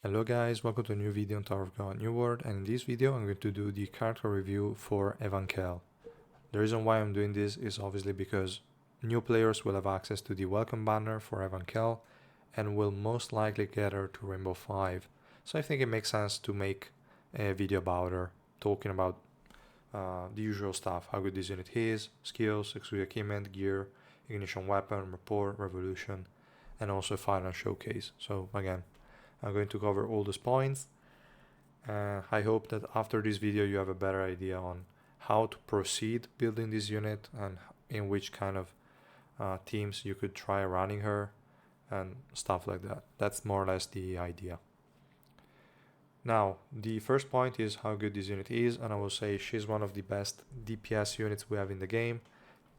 Hello guys, welcome to a new video on Tower of God New World, and in this video I'm going to do the character review for Evankhell. The reason why I'm doing this is obviously because new players will have access to the welcome banner for Evankhell and will most likely get her to Rainbow 5. So I think it makes sense to make a video about her, talking about the usual stuff, how good this unit is, skills, exclusive equipment, gear, ignition weapon, rapport, revolution, and also a final showcase. So again, I'm going to cover all those points. I hope that after this video you have a better idea on how to proceed building this unit and in which kind of teams you could try running her and stuff like that. That's more or less the idea. Now, the first point is how good this unit is, and I will say she's one of the best DPS units we have in the game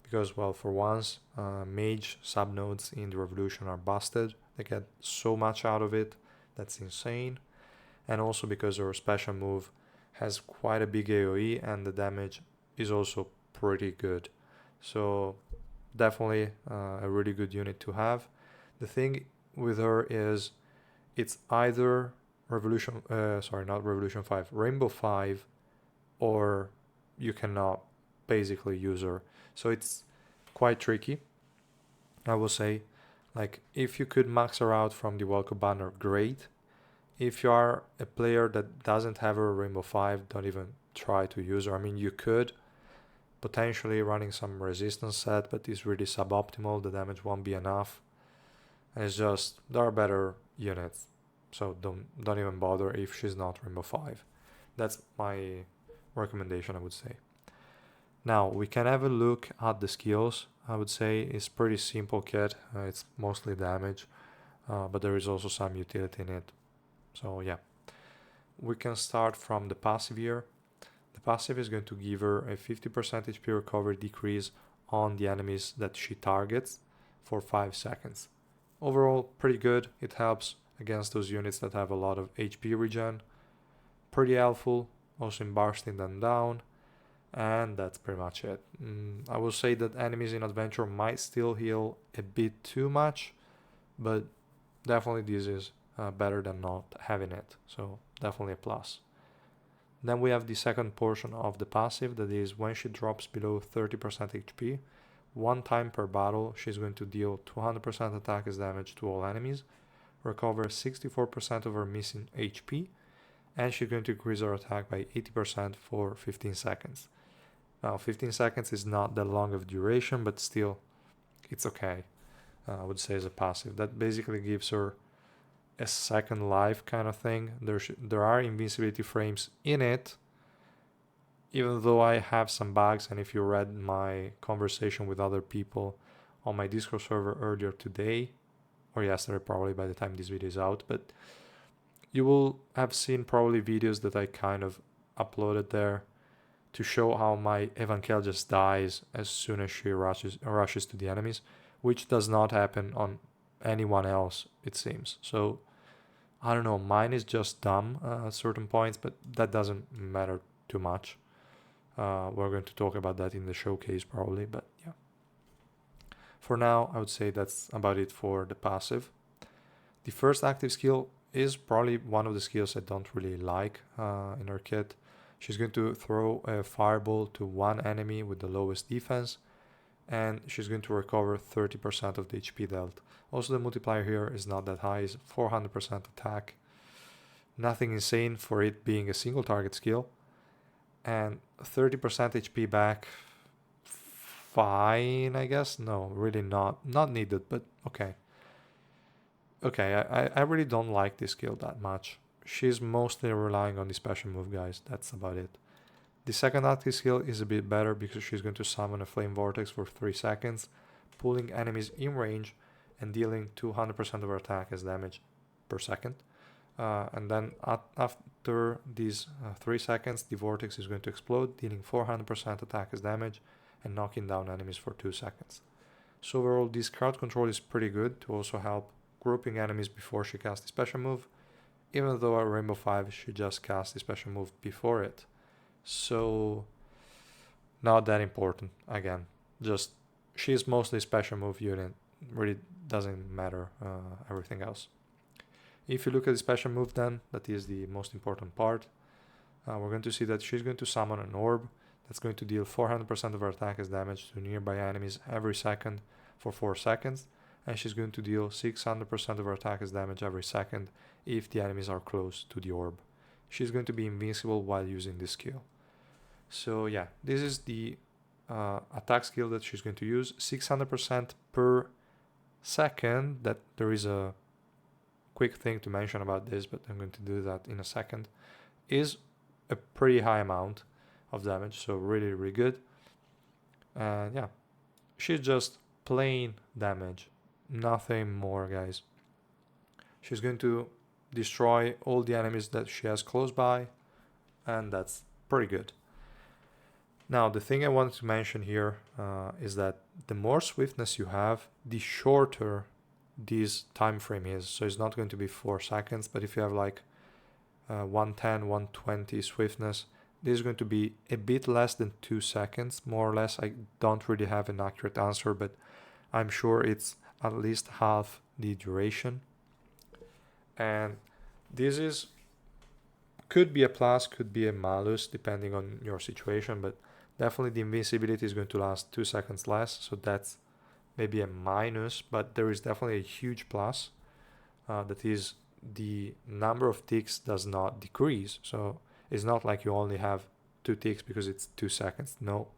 because, well, for once, mage subnodes in the Revolution are busted. They get so much out of it. That's insane. And also because our special move has quite a big AoE and the damage is also pretty good. So definitely a really good unit to have. The thing with her is it's either not Revolution 5, Rainbow 5, or you cannot basically use her. So it's quite tricky, I will say. Like, if you could max her out from the welcome banner, great. If you are a player that doesn't have a Rainbow 5, don't even try to use her. I mean, you could potentially running some resistance set, but it's really suboptimal. The damage won't be enough. And it's just, there are better units. So don't even bother if she's not Rainbow 5. That's my recommendation, I would say. Now, we can have a look at the skills. I would say it's pretty simple kit. It's mostly damage, but there is also some utility in it. So yeah, we can start from the passive here. The passive is going to give her a 50% HP recovery decrease on the enemies that she targets for 5 seconds. Overall, pretty good. It helps against those units that have a lot of HP regen. Pretty helpful, also in bursting them down. And that's pretty much it. I will say that enemies in Adventure might still heal a bit too much, but definitely this is better than not having it. So definitely a plus. Then we have the second portion of the passive, that is when she drops below 30% HP, one time per battle she's going to deal 200% attack as damage to all enemies, recover 64% of her missing HP, and she's going to increase her attack by 80% for 15 seconds. Now 15 seconds is not that long of duration, but still it's okay. I would say as a passive. That basically gives her a second life kind of thing. There are invincibility frames in it, even though I have some bugs, and if you read my conversation with other people on my Discord server earlier today, or yesterday probably by the time this video is out, but you will have seen probably videos that I kind of uploaded there to show how my Evankhell just dies as soon as she rushes to the enemies, which does not happen on anyone else, it seems. So I don't know, mine is just dumb at certain points, but that doesn't matter too much. We're going to talk about that in the showcase probably, but yeah. For now, I would say that's about it for the passive. The first active skill is probably one of the skills I don't really like in her kit. She's going to throw a fireball to one enemy with the lowest defense, and she's going to recover 30% of the HP dealt. Also, the multiplier here is not that high, it's 400% attack. Nothing insane for it being a single target skill. And 30% HP back, fine, I guess. No, really not needed, but okay. Okay, I really don't like this skill that much. She's mostly relying on the special move, guys. That's about it. The second active skill is a bit better because she's going to summon a flame vortex for 3 seconds, pulling enemies in range and dealing 200% of her attack as damage per second. And then after these 3 seconds, the vortex is going to explode, dealing 400% attack as damage and knocking down enemies for 2 seconds. So overall, this crowd control is pretty good to also help grouping enemies before she casts the special move, even though at Rainbow 5 she just cast the special move before it. So not that important. Again, just she's mostly special move unit, really doesn't matter everything else. If you look at the special move then, that is the most important part, we're going to see that she's going to summon an orb that's going to deal 400% of her attack as damage to nearby enemies every second for 4 seconds, and she's going to deal 600% of her attack as damage every second if the enemies are close to the orb. She's going to be invincible while using this skill. So yeah, this is the attack skill that she's going to use. 600% per second. That there is a quick thing to mention about this, but I'm going to do that in a second. Is a pretty high amount of damage, so really, really good. And yeah, she's just plain damage, nothing more, guys. She's going to destroy all the enemies that she has close by, and that's pretty good. Now, the thing I wanted to mention here is that the more swiftness you have, the shorter this time frame is. So it's not going to be 4 seconds, but if you have like 110, 120 swiftness, this is going to be a bit less than 2 seconds, more or less. I don't really have an accurate answer, but I'm sure it's at least half the duration. And this could be a plus, could be a malus, depending on your situation, but definitely the invincibility is going to last 2 seconds less, so that's maybe a minus, but there is definitely a huge plus. That is, the number of ticks does not decrease, so it's not like you only have 2 ticks because it's 2 seconds. No,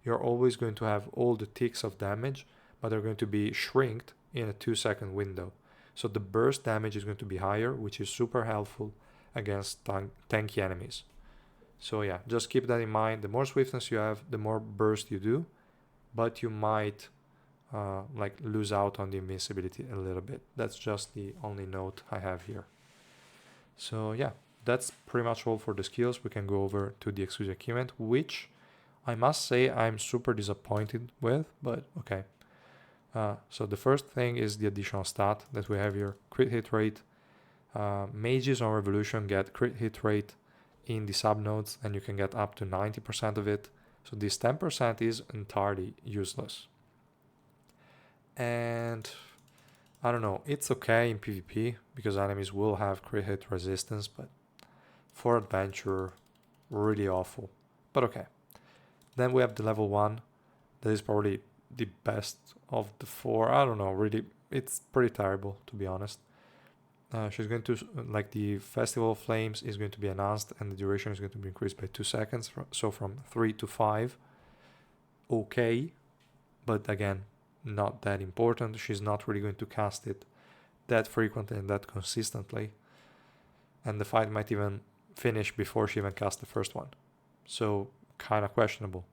you're always going to have all the ticks of damage, but they're going to be shrinked in a 2-second window. So the burst damage is going to be higher, which is super helpful against tanky enemies. So yeah, just keep that in mind. The more swiftness you have, the more burst you do, but you might like lose out on the invincibility a little bit. That's just the only note I have here. So yeah, that's pretty much all for the skills. We can go over to the exclusive achievement, which I must say I'm super disappointed with, but okay. So the first thing is the additional stat that we have here, crit hit rate. Mages on Revolution get crit hit rate in the subnodes, and you can get up to 90% of it. So this 10% is entirely useless. And I don't know, it's okay in PvP because enemies will have crit hit resistance, but for adventure, really awful. But okay. Then we have the level 1. That is probably the best of the 4. I don't know, really, it's pretty terrible, to be honest. She's going to, like, the Festival of Flames is going to be enhanced, and the duration is going to be increased by 2 seconds, so from 3 to 5. Okay, but again, not that important. She's not really going to cast it that frequently and that consistently, and the fight might even finish before she even casts the first one, so kind of questionable.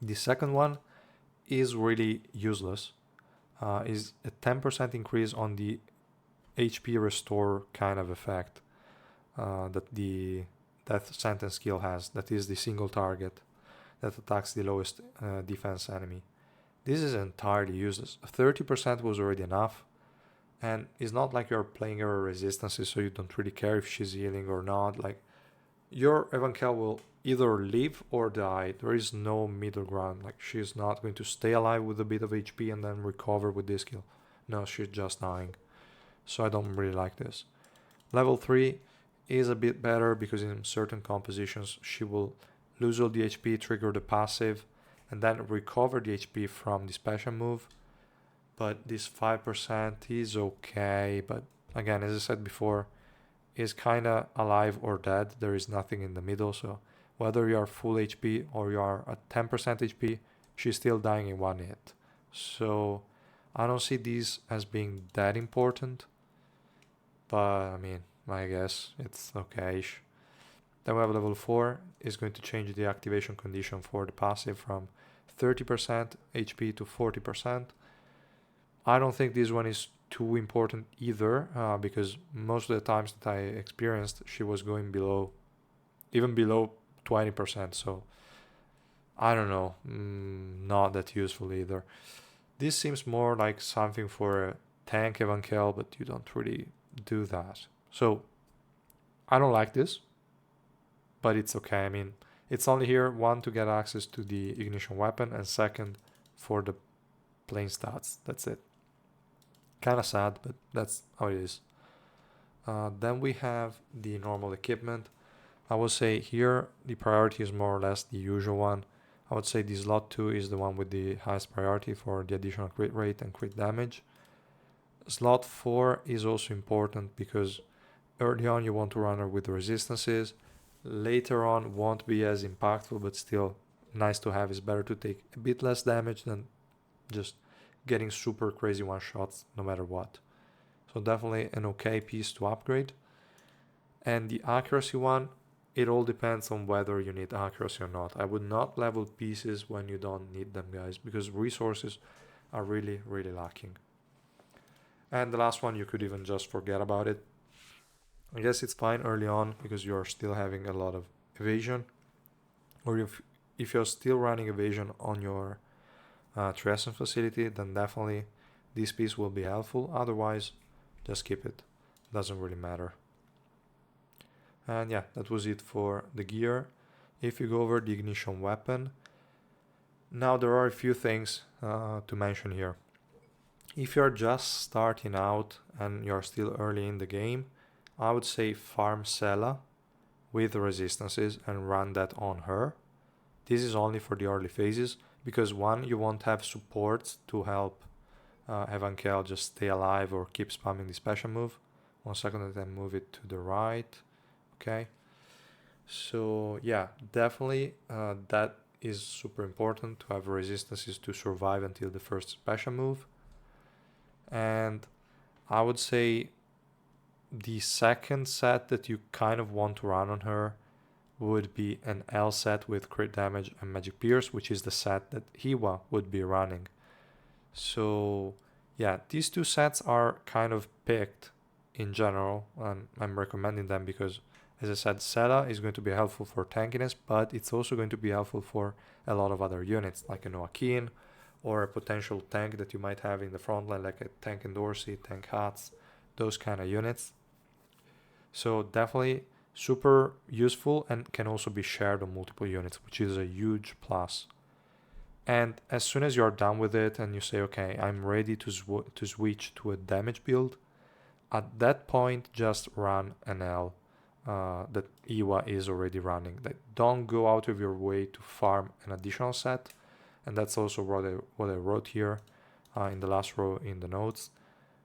The second one is really useless. Is a 10% increase on the HP restore kind of effect that the Death Sentence skill has. That is the single target that attacks the lowest defense enemy. This is entirely useless. 30% was already enough, and it's not like you're playing her resistances, so you don't really care if she's healing or not. Like, your Evankhell will either live or die. There is no middle ground. Like, she's not going to stay alive with a bit of HP and then recover with this skill. No, she's just dying. So I don't really like this. Level 3 is a bit better because in certain compositions she will lose all the HP, trigger the passive, and then recover the HP from the special move. But this 5% is okay, but again, as I said before, is kinda alive or dead. There is nothing in the middle, so whether you are full HP or you are at 10% HP, she's still dying in 1 hit. So I don't see these as being that important, but I mean, I guess it's okay-ish. Then we have level 4, is going to change the activation condition for the passive from 30% HP to 40%. I don't think this one is too important either, because most of the times that I experienced, she was going even below 20%, so I don't know, not that useful either. This seems more like something for a tank Evankhell, but you don't really do that. So I don't like this, but it's okay. I mean, it's only here, 1, to get access to the ignition weapon, and 2nd, for the plain stats. That's it. Kind of sad, but that's how it is. Then we have the normal equipment. I would say here the priority is more or less the usual one. I would say the slot 2 is the one with the highest priority for the additional crit rate and crit damage. Slot 4 is also important because early on you want to run her with resistances. Later on won't be as impactful, but still nice to have. Is better to take a bit less damage than just getting super crazy one shots no matter what. So definitely an okay piece to upgrade. And the accuracy one, it all depends on whether you need accuracy or not. I would not level pieces when you don't need them, guys, because resources are really, really lacking. And the last one, you could even just forget about it. I guess it's fine early on because you're still having a lot of evasion. Or if you're still running evasion on your Triassian facility, then definitely this piece will be helpful. Otherwise, just keep it. Doesn't really matter. And yeah, that was it for the gear. If you go over the ignition weapon, now there are a few things to mention here. If you're just starting out and you're still early in the game, I would say farm Sela with resistances and run that on her. This is only for the early phases because one, you won't have supports to help Evankhell just stay alive or keep spamming the special move. 1 second, and then move it to the right. Okay. So yeah, definitely that is super important to have resistances to survive until the first special move. And I would say the second set that you kind of want to run on her would be an L set with crit damage and magic pierce, which is the set that Hiwa would be running. So yeah, these two sets are kind of picked in general, and I'm recommending them because, as I said, Sela is going to be helpful for tankiness, but it's also going to be helpful for a lot of other units, like a Noakin, or a potential tank that you might have in the front line, like a tank Endorsey, tank Hats, those kind of units. So definitely super useful and can also be shared on multiple units, which is a huge plus. And as soon as you're done with it and you say, okay, I'm ready to switch to a damage build, at that point just run an L that Iwa is already running. Like, don't go out of your way to farm an additional set. And that's also what I wrote here in the last row in the notes.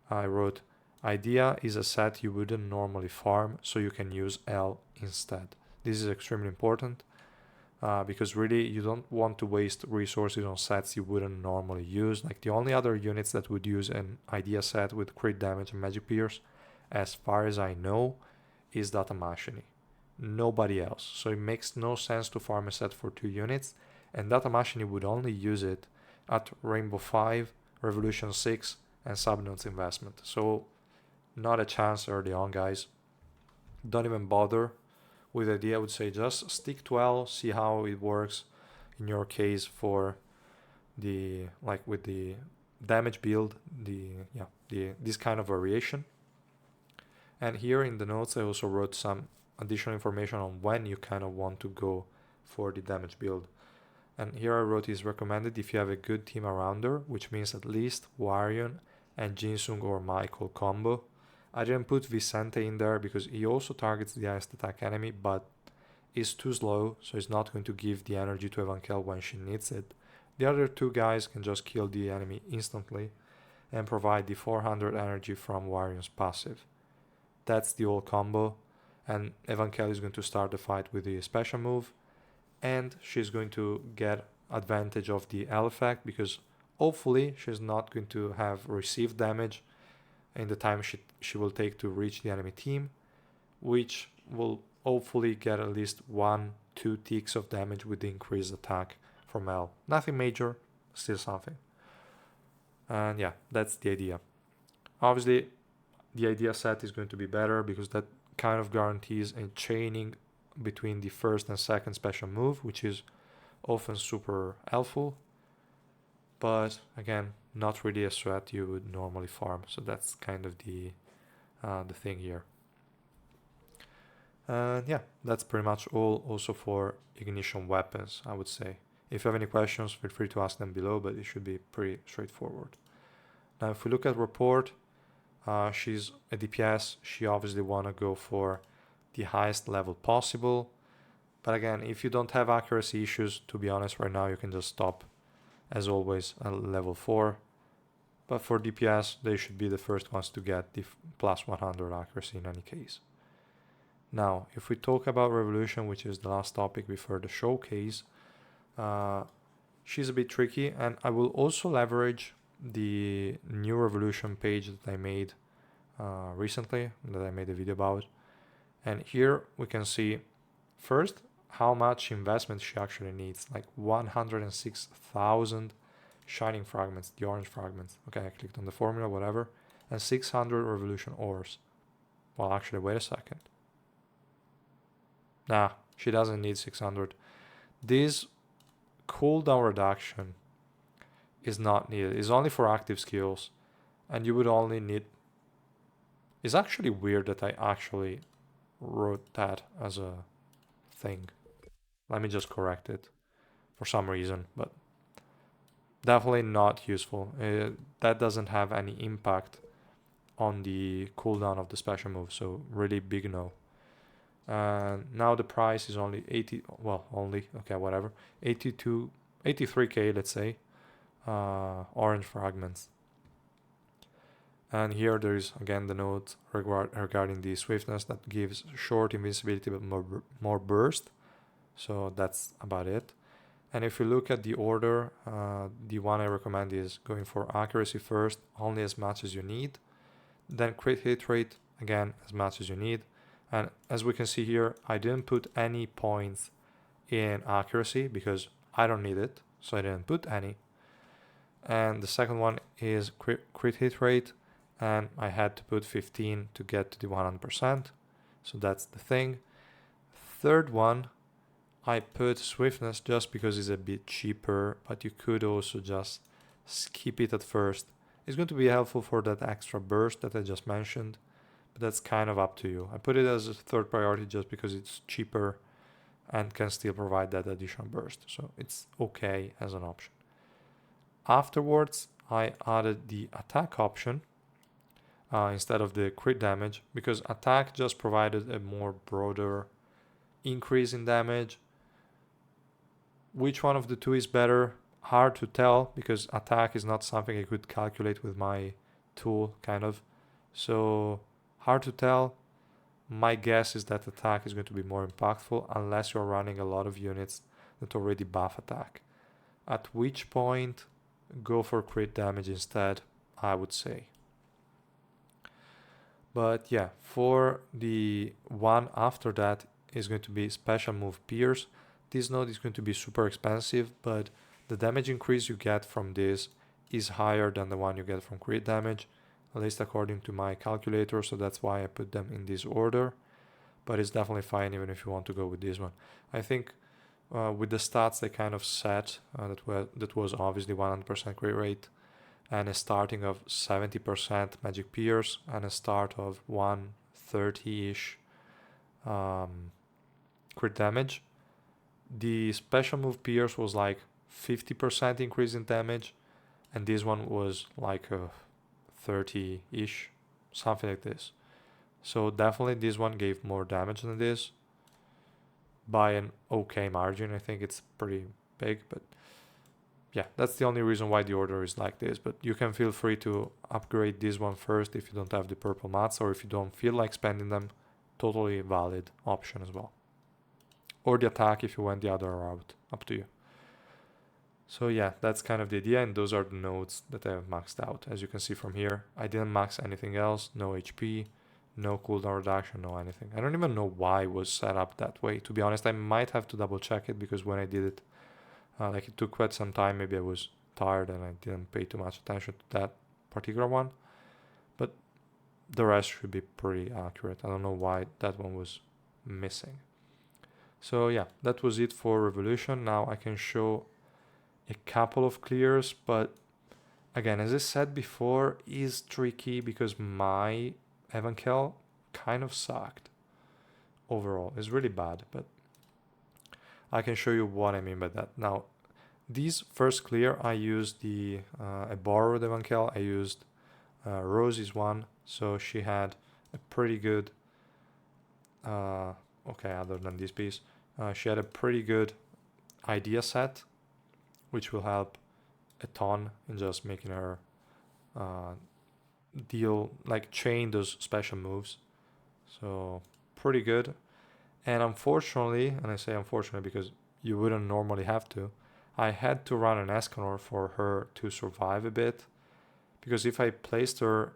I wrote, idea is a set you wouldn't normally farm, so you can use L instead. This is extremely important because really you don't want to waste resources on sets you wouldn't normally use. Like, the only other units that would use an idea set with crit damage and magic pierce, as far as I know, is Data Machine. Nobody else. So it makes no sense to farm a set for 2 units, and Data Machine would only use it at Rainbow 5, Revolution 6, and Subnode's investment. So not a chance early on, guys. Don't even bother with the idea. I would say just stick to L, see how it works in your case for the, like, with the damage build, this kind of variation. And here in the notes I also wrote some additional information on when you kind of want to go for the damage build. And here I wrote is recommended if you have a good team around her, which means at least Warion and Jinsung or Michael combo. I didn't put Vicente in there because he also targets the highest attack enemy, but is too slow, so he's not going to give the energy to Evankhell when she needs it. The other 2 guys can just kill the enemy instantly and provide the 400 energy from Warion's passive. That's the old combo, and Evankhell is going to start the fight with the special move, and she's going to get advantage of the L effect because hopefully she's not going to have received damage in the time she will take to reach the enemy team, which will hopefully get at least 1-2 ticks of damage with the increased attack from L. Nothing major, still something. And yeah, that's the idea. Obviously, the idea set is going to be better because that kind of guarantees a chaining between the first and second special move, which is often super helpful. But again, not really a threat you would normally farm. So that's kind of the thing here. And yeah, that's pretty much all also for ignition weapons, I would say. If you have any questions, feel free to ask them below, but it should be pretty straightforward. Now, if we look at Rapport, She's a DPS. She obviously want to go for the highest level possible. But again, if you don't have accuracy issues, to be honest, right now you can just stop, as always, at level 4. But for DPS, they should be the first ones to get the plus 100 accuracy in any case. Now, if we talk about Revolution, which is the last topic before the showcase, she's a bit tricky, and I will also leverage the new Revolution page that I made recently, that I made a video about. And here we can see first how much investment she actually needs, like 106,000 shining fragments, the orange fragments. Okay, I clicked on the formula, whatever, and 600 Revolution ores. Well, actually, wait a second. Nah, she doesn't need 600. This cooldown reduction is not needed. It's only for active skills, and you would only need... It's actually weird that I actually wrote that as a thing. Let me just correct it for some reason, but definitely not useful. That doesn't have any impact on the cooldown of the special move, so really big no. Now the price is only 80, well, only, okay, whatever, 83k, let's say, orange fragments. And here there is again the note regarding the swiftness that gives short invincibility but more burst. So that's about it. And if you look at the order, the one I recommend is going for accuracy first, only as much as you need. Then crit hit rate, again, as much as you need. And as we can see here, I didn't put any points in accuracy because I don't need it, so I didn't put any. And the second one is crit hit rate, and I had to put 15 to get to the 100%, so that's the thing. Third one, I put swiftness just because it's a bit cheaper, but you could also just skip it at first. It's going to be helpful for that extra burst that I just mentioned, but that's kind of up to you. I put it as a third priority just because it's cheaper and can still provide that additional burst, so it's okay as an option. Afterwards, I added the attack option instead of the crit damage, because attack just provided a more broader increase in damage. Which one of the two is better? Hard to tell, because attack is not something I could calculate with my tool, kind of. So hard to tell. My guess is that attack is going to be more impactful unless you're running a lot of units that already buff attack. At which point, go for crit damage instead, I would say. But yeah, for the one after that is going to be special move Pierce. This node is going to be super expensive, but the damage increase you get from this is higher than the one you get from crit damage, at least according to my calculator, so that's why I put them in this order. But it's definitely fine even if you want to go with this one. I think with the stats they kind of set, that was obviously 100% crit rate, and a starting of 70% magic pierce, and a start of 130-ish crit damage. The special move pierce was like 50% increase in damage, and this one was like a 30-ish, something like this. So definitely this one gave more damage than this by an okay margin. I think it's pretty big, but yeah, that's the only reason why the order is like this. But you can feel free to upgrade this one first if you don't have the purple mats, or if you don't feel like spending them. Totally valid option as well. Or the attack if you went the other route, up to you. So yeah, that's kind of the idea, and those are the nodes that I have maxed out. As you can see from here, I didn't max anything else, no HP, no cooldown reduction, no anything. I don't even know why it was set up that way. To be honest, I might have to double check it, because when I did it, like it took quite some time. Maybe I was tired and I didn't pay too much attention to that particular one. But the rest should be pretty accurate. I don't know why that one was missing. So yeah, that was it for Revolution. Now I can show a couple of clears, but again, as I said before, is tricky because my Evankhell kind of sucked overall. It's really bad, but I can show you what I mean by that. Now, these first clear, I used a borrowed Evankhell. I used Rosie's one, So she had a pretty good, okay, other than this piece, she had a pretty good idea set, which will help a ton in just making her uh, deal, like chain those special moves. So pretty good. And unfortunately, and I say unfortunately because you wouldn't normally have to, I had to run an Escanor for her to survive a bit. Because if I placed her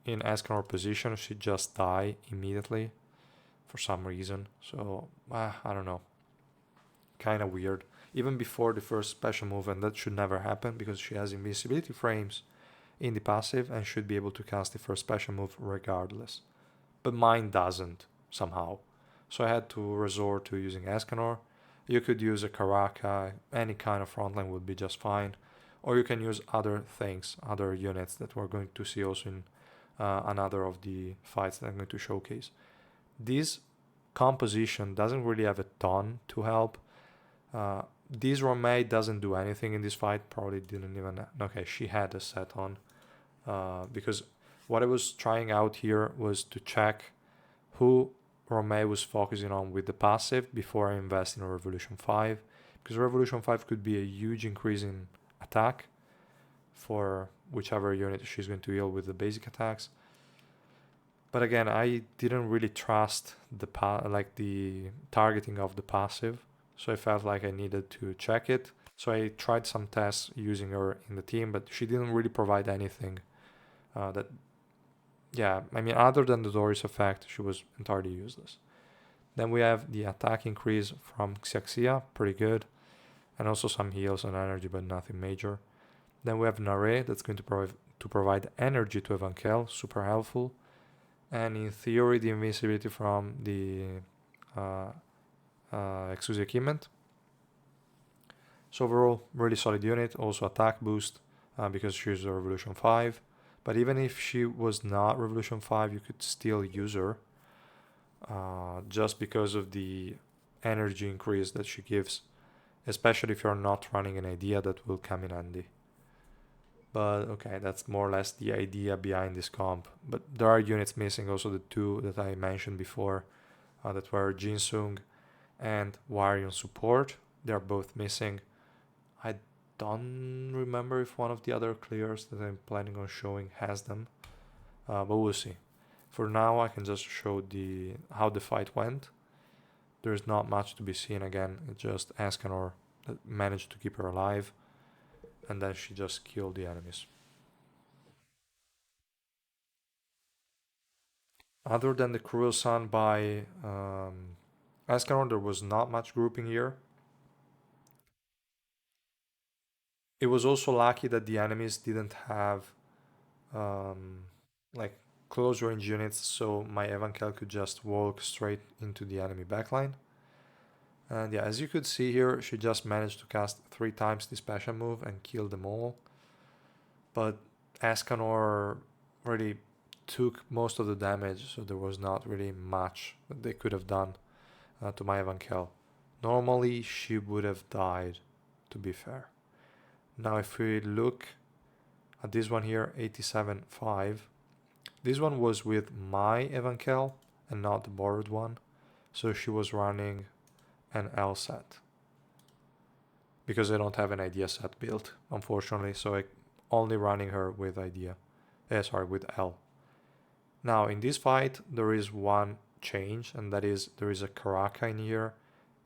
in Escanor position, she'd just die immediately for some reason. So, I don't know. Kind of weird. Even before the first special move, and that should never happen because she has invincibility frames in the passive and should be able to cast the first special move regardless. But mine doesn't, somehow. So I had to resort to using Escanor. You could use a Karaka, any kind of frontline would be just fine. Or you can use other things, other units that we're going to see also in another of the fights that I'm going to showcase. This composition doesn't really have a ton to help. This Romay doesn't do anything in this fight, probably didn't even... Okay, she had a set on. Because what I was trying out here was to check who Romay was focusing on with the passive before I invest in Revolution 5. Because Revolution 5 could be a huge increase in attack for whichever unit she's going to heal with the basic attacks. But again, I didn't really trust the the targeting of the passive, so I felt like I needed to check it. So I tried some tests using her in the team, but she didn't really provide anything that, yeah, I mean, other than the Doris effect, she was entirely useless. Then we have the attack increase from Xiaxia, pretty good, and also some heals and energy, but nothing major. Then we have Nare, that's going to provide energy to Evankhell, super helpful. And in theory, the invincibility from the uh, Exusia equipment. So overall, really solid unit. Also attack boost because she's a Revolution 5. But even if she was not Revolution 5, you could still use her just because of the energy increase that she gives, especially if you're not running an idea that will come in handy. But okay, that's more or less the idea behind this comp. But there are units missing, also the two that I mentioned before, that were Jinsung and Warion support. They are both missing. I don't remember if one of the other clears that I'm planning on showing has them, but we'll see. For now, I can just show how the fight went. There's not much to be seen again. It's just Escanor that managed to keep her alive, and then she just killed the enemies. Other than the Cruel Sun by Escanor, there was not much grouping here. It was also lucky that the enemies didn't have um, like close range units, so my Evankhell could just walk straight into the enemy backline. And yeah, as you could see here, she just managed to cast 3 times the special move and kill them all. But Escanor really took most of the damage, so there was not really much that they could have done to my Evankhell. Normally, she would have died, to be fair. Now, if we look at this one here, 87.5, this one was with my Evankhell and not the borrowed one. So she was running an L set. Because I don't have an idea set built, unfortunately, so I only running her with idea. With L. Now in this fight there is one change, and that is there is a Karaka in here.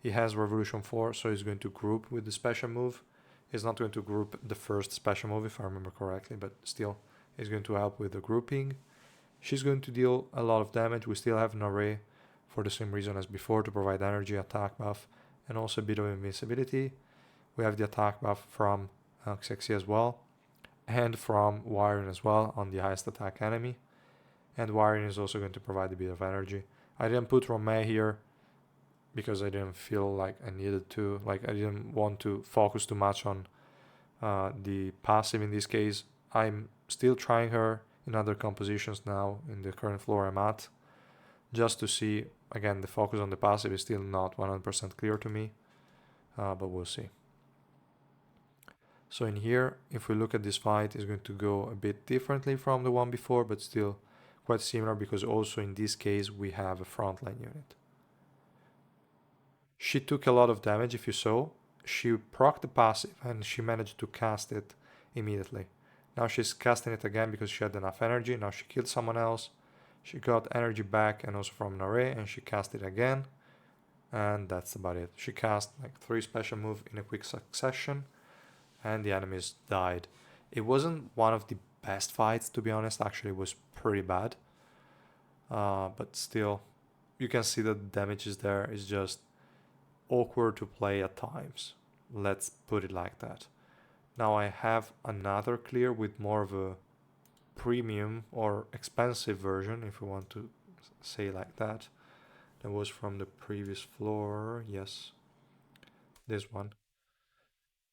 He has Revolution 4, so he's going to group with the special move. He's not going to group the first special move if I remember correctly, but still he's going to help with the grouping. She's going to deal a lot of damage. We still have an array for the same reason as before, to provide energy, attack buff, and also a bit of invincibility. We have the attack buff from Xexi as well, and from Wiren as well on the highest attack enemy. And Wiren is also going to provide a bit of energy. I didn't put Romay here because I didn't feel like I needed to. Like, I didn't want to focus too much on the passive in this case. I'm still trying her in other compositions now in the current floor I'm at, just to see. Again, the focus on the passive is still not 100% clear to me, but we'll see. So in here, if we look at this fight, it's going to go a bit differently from the one before, but still quite similar because also in this case we have a frontline unit. She took a lot of damage if you saw. She procced the passive and she managed to cast it immediately. Now she's casting it again because she had enough energy. Now she killed someone else. She got energy back and also from an array, and she cast it again. And that's about it. She cast like 3 special moves in a quick succession and the enemies died. It wasn't one of the best fights, to be honest. Actually, it was pretty bad. But still, you can see that the damage is there. It's just awkward to play at times. Let's put it like that. Now I have another clear with more of a premium or expensive version, if we want to say like that. That was from the previous floor, yes, this one.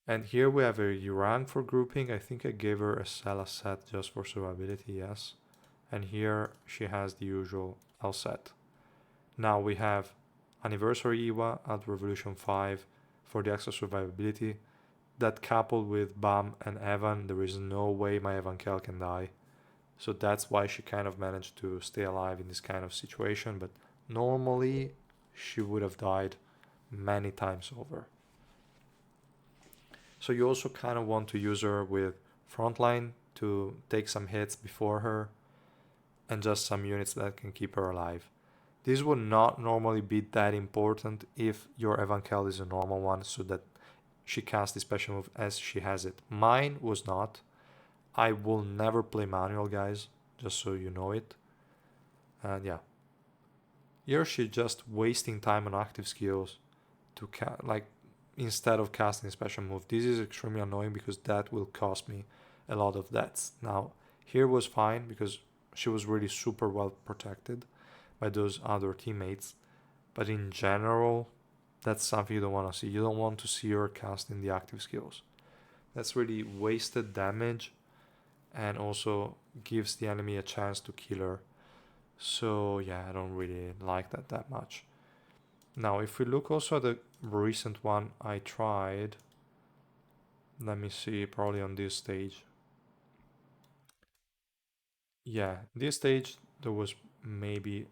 And here we have a Yurang for grouping. I think I gave her a Sela set just for survivability, yes. And here she has the usual L set. Now we have Anniversary Iwa at Revolution 5 for the extra survivability. That coupled with Bam and Evan, there is no way my Evankhell can die. So that's why she kind of managed to stay alive in this kind of situation, but normally she would have died many times over. So you also kind of want to use her with frontline to take some hits before her and just some units that can keep her alive. This would not normally be that important if your Evankhell is a normal one, so that she casts the special move as she has it. Mine was not. I will never play manual, guys, just so you know it. And yeah. Here she's just wasting time on active skills to instead of casting a special move. This is extremely annoying because that will cost me a lot of deaths. Now, here was fine because she was really super well protected by those other teammates. But in general, that's something you don't want to see. You don't want to see her casting the active skills. That's really wasted damage and also gives the enemy a chance to kill her. So yeah, I don't really like that much. Now, if we look also at the recent one I tried, let me see, probably on this stage. Yeah, this stage there was maybe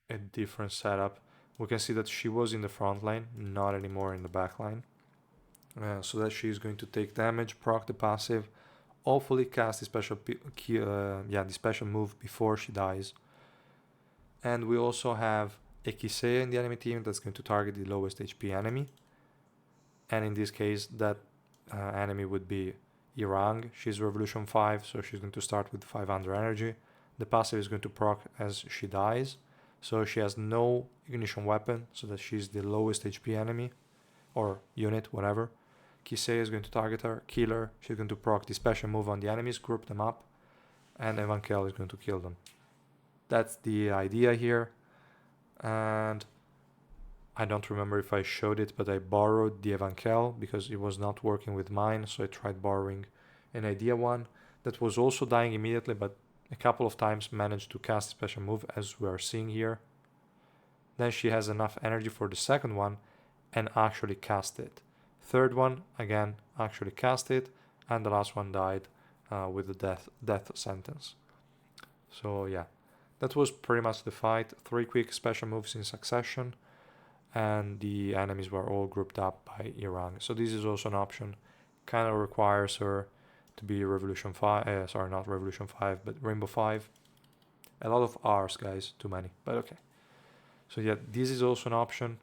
a different setup. We can see that she was in the front line, not anymore in the back line. So that she's going to take damage, proc the passive, hopefully cast the special move before she dies. And we also have a Kisei in the enemy team that's going to target the lowest HP enemy. And in this case, that enemy would be Irang. She's Revolution 5, so she's going to start with 500 energy. The passive is going to proc as she dies. So she has no ignition weapon, so that she's the lowest HP enemy or unit, whatever. Kisei is going to target her, kill her. She's going to proc the special move on the enemies, group them up, and Evankhell is going to kill them. That's the idea here. And I don't remember if I showed it, but I borrowed the Evankhell because it was not working with mine, so I tried borrowing an idea one that was also dying immediately, but a couple of times managed to cast a special move, as we are seeing here. Then she has enough energy for the second one and actually cast it. Third one, again, actually cast it, and the last one died with the death sentence. So yeah, that was pretty much the fight. 3 quick special moves in succession, and the enemies were all grouped up by Iran. So this is also an option. Kind of requires her to be Revolution 5, sorry, not Revolution 5, but Rainbow 5. A lot of R's, guys, too many, but okay. So yeah, this is also an option.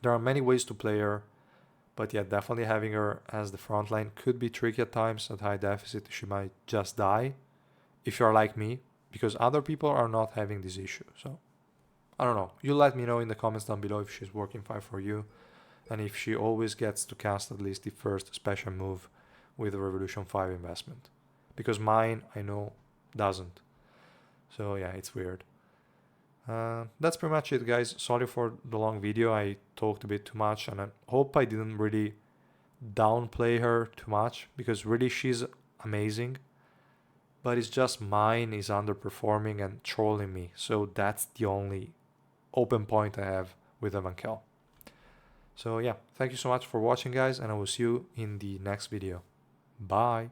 There are many ways to play her, but yeah, definitely having her as the front line could be tricky at times. At high deficit, she might just die, if you're like me, because other people are not having this issue. So I don't know. You let me know in the comments down below if she's working fine for you, and if she always gets to cast at least the first special move with a Revolution 5 investment. Because mine, I know, doesn't. So yeah, it's weird. That's pretty much it, guys. Sorry for the long video. I talked a bit too much, and I hope I didn't really downplay her too much, because really she's amazing. But it's just mine is underperforming and trolling me. So that's the only open point I have with Evankhell. So yeah, thank you so much for watching, guys, and I will see you in the next video. Bye!